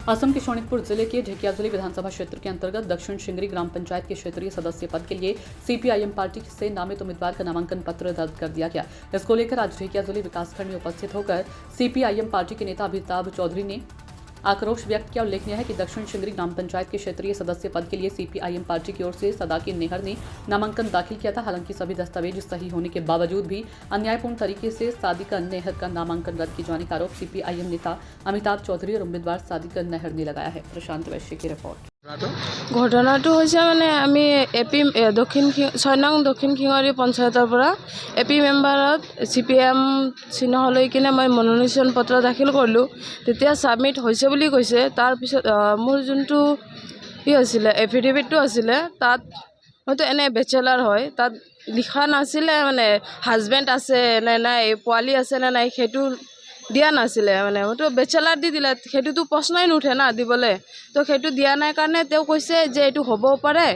असम के शोणितपुर जिले के ढेकियाजुली विधानसभा क्षेत्र के अंतर्गत दक्षिण शिंगरी ग्राम पंचायत के क्षेत्रीय सदस्य पद के लिए सीपीआईएम पार्टी से नामित उम्मीदवार का नामांकन पत्र दर्ज कर दिया गया। इसको लेकर आज ढेकियाजुली विकासखंड में उपस्थित होकर सीपीआईएम पार्टी के नेता अमिताभ चौधरी ने आक्रोश व्यक्त किया। उल्लेखनीय है कि दक्षिण शिंगरी ग्राम पंचायत के क्षेत्रीय सदस्य पद के लिए सीपीआईएम पार्टी की ओर से सदाकिन नेहर ने नामांकन दाखिल किया था। हालांकि सभी दस्तावेज सही होने के बावजूद भी अन्यायपूर्ण तरीके से सादिकन नेहर का नामांकन रद्द किए जाने का आरोप सीपीआईएम नेता अमिताभ चौधरी और उम्मीदवार सादिकन नेहर ने लगाया है। प्रशांत वैश्य की रिपोर्ट। घटनाটো হৈছে মানে আমি এপি দক্ষিণ 6 নং দক্ষিণ খিঙৰি পঞ্চায়তৰ পৰা এপি মেম্বাৰত সিপিএম চিহ্ন লৈ কিনে মই মনোনয়ন পত্ৰ দাখিল কৰিলোঁ। তেতিয়া সাবমিট হৈছে বুলি কৈছে। তাৰ পিছত মোৰ যোনটো আছিল এফিডেভিটটো আছিল তাত হয়তো এনে বেচেলাৰ হয়, তাত লিখা নাছিলে মানে হাজবেণ্ড আছে নে নাই, পোৱালি আছে নে নাই সেইটো দিয়া নাছিলে। মানে হয়তো বেচেলাৰ দি দিলে, সেইটোতো প্ৰশ্নই নুঠে না দিবলৈ। তো সেইটো দিয়া নাই কাৰণে তেওঁ কৈছে যে এইটো হ'ব পাৰে,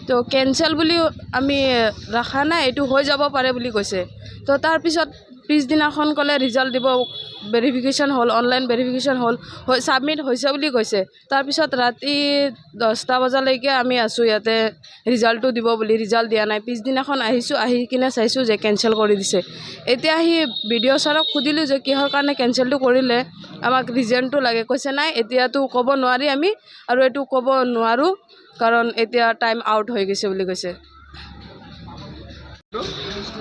তো কেঞ্চেল বুলি আমি ৰখা নাই, এইটো হৈ যাব পাৰে বুলি কৈছে। তো তাৰপিছত পিছদিনাখন ক'লে ৰিজাল্ট দিব, ভেৰিফিকেশ্যন হ'ল, অনলাইন ভেৰিফিকেশ্যন হ'ল, ছাবমিট হৈছে বুলি কৈছে। তাৰপিছত ৰাতি 10টা বজালৈকে আমি আছোঁ ইয়াতে, ৰিজাল্টটো দিব বুলি। ৰিজাল্ট দিয়া নাই। পিছদিনাখন আহিছোঁ, আহি কিনে চাইছোঁ যে কেঞ্চেল কৰি দিছে। এতিয়া আহি বিডিঅ' ছাৰক সুধিলোঁ যে কিহৰ কাৰণে কেঞ্চেলটো কৰিলে, আমাক ৰিজনটো লাগে। কৈছে নাই এতিয়াতো ক'ব নোৱাৰি আমি, আৰু এইটো ক'ব নোৱাৰোঁ কাৰণ এতিয়া টাইম আউট হৈ গৈছে বুলি কৈছে।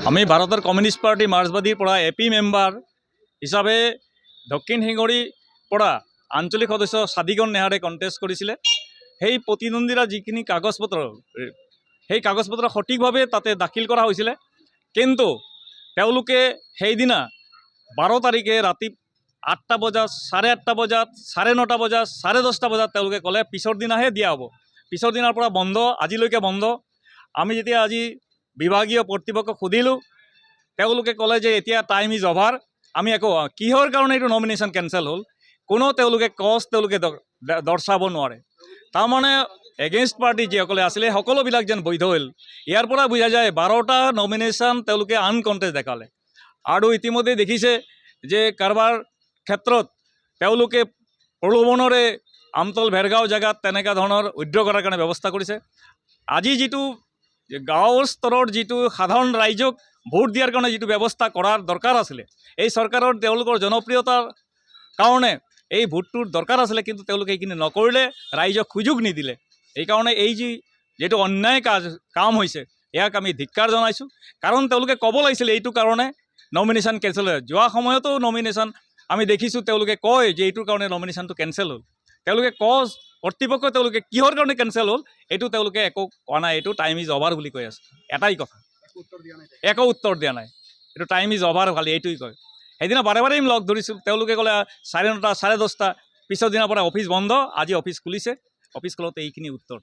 আমি ভাৰতৰ কমিউনিষ্ট পাৰ্টি মাৰ্ক্সবাদীৰ পৰা এপি মেম্বাৰ হিচাপে দক্ষিণ শিঙৰীৰ পৰা আঞ্চলিক সদস্য সাদিকন নেহাৰে কণ্টেষ্ট কৰিছিলে। সেই প্ৰতিদ্বন্দ্বীৰা যিখিনি কাগজ পত্ৰ, সেই কাগজ পত্ৰ সঠিকভাৱে তাতে দাখিল কৰা হৈছিলে। কিন্তু তেওঁলোকে সেইদিনা 12 তাৰিখে ৰাতি 8টা বজাত, 8:30 বজাত, 9:30 বজাত, 10:30 বজাত তেওঁলোকে ক'লে পিছৰ দিনাহে দিয়া হ'ব। পিছৰ দিনাৰ পৰা বন্ধ, আজিলৈকে বন্ধ। আমি যেতিয়া আজি বিভাগীয় কৰ্তৃপক্ষক সুধিলোঁ, তেওঁলোকে ক'লে যে এতিয়া টাইম ইজ অভাৰ। আমি একো কিহৰ কাৰণে এইটো নমিনেশ্যন কেঞ্চেল হ'ল কোনো তেওঁলোকে তেওঁলোকে দৰ্শাব নোৱাৰে। তাৰমানে এগেইনষ্ট পাৰ্টি যিসকলে আছিলে সকলোবিলাক যেন বৈধ হ'ল। ইয়াৰ পৰা বুজা যায় 12টা নমিনেশ্যন তেওঁলোকে আনকণ্টেষ্ট দেখালে। আৰু ইতিমধ্যে দেখিছে যে কাৰোবাৰ ক্ষেত্ৰত তেওঁলোকে প্ৰলোভনেৰে আমতল ভেৰগাঁও জেগাত তেনেকুৱা ধৰণৰ উদ্যোগ কৰাৰ কাৰণে ব্যৱস্থা কৰিছে। আজি যিটো গাঁৱৰ স্তৰৰ যিটো সাধাৰণ ৰাইজক ভোট দিয়াৰ কাৰণে যিটো ব্যৱস্থা কৰাৰ দৰকাৰ আছিলে, এই চৰকাৰৰ তেওঁলোকৰ জনপ্ৰিয়তাৰ কাৰণে এই ভোটটোৰ দৰকাৰ আছিলে, কিন্তু তেওঁলোকে এইখিনি নকৰিলে, ৰাইজক সুযোগ নিদিলে। এইকাৰণে এই যিটো অন্যায় কাম হৈছে ইয়াক আমি ধিক্কাৰ জনাইছোঁ। কাৰণ তেওঁলোকে ক'ব লাগিছিলে এইটো কাৰণে নমিনেশ্যন কেঞ্চেল হয়। যোৱা সময়তো নমিনেশ্যন আমি দেখিছোঁ তেওঁলোকে কয় যে এইটোৰ কাৰণে নমিনেশ্যনটো কেঞ্চেল হ'ল। তেওঁলোকে কৰ্তৃপক্ষই তেওঁলোকে কিহৰ কাৰণে কেঞ্চেল হ'ল এইটো তেওঁলোকে একো কোৱা নাই। এইটো টাইম ইজ অভাৰ বুলি কৈ আছে। এটাই কথা, একো উত্তৰ দিয়া নাই। এইটো টাইম ইজ অভাৰ খালি এইটোৱেই কয়। সেইদিনা বাৰে বাৰে লগ ধৰিছোঁ, তেওঁলোকে ক'লে 9:30, 10:30, পিছৰ দিনাৰ পৰা অফিচ বন্ধ। আজি অফিচ খুলিছে, অফিচ খোলোতে এইখিনি উত্তৰ।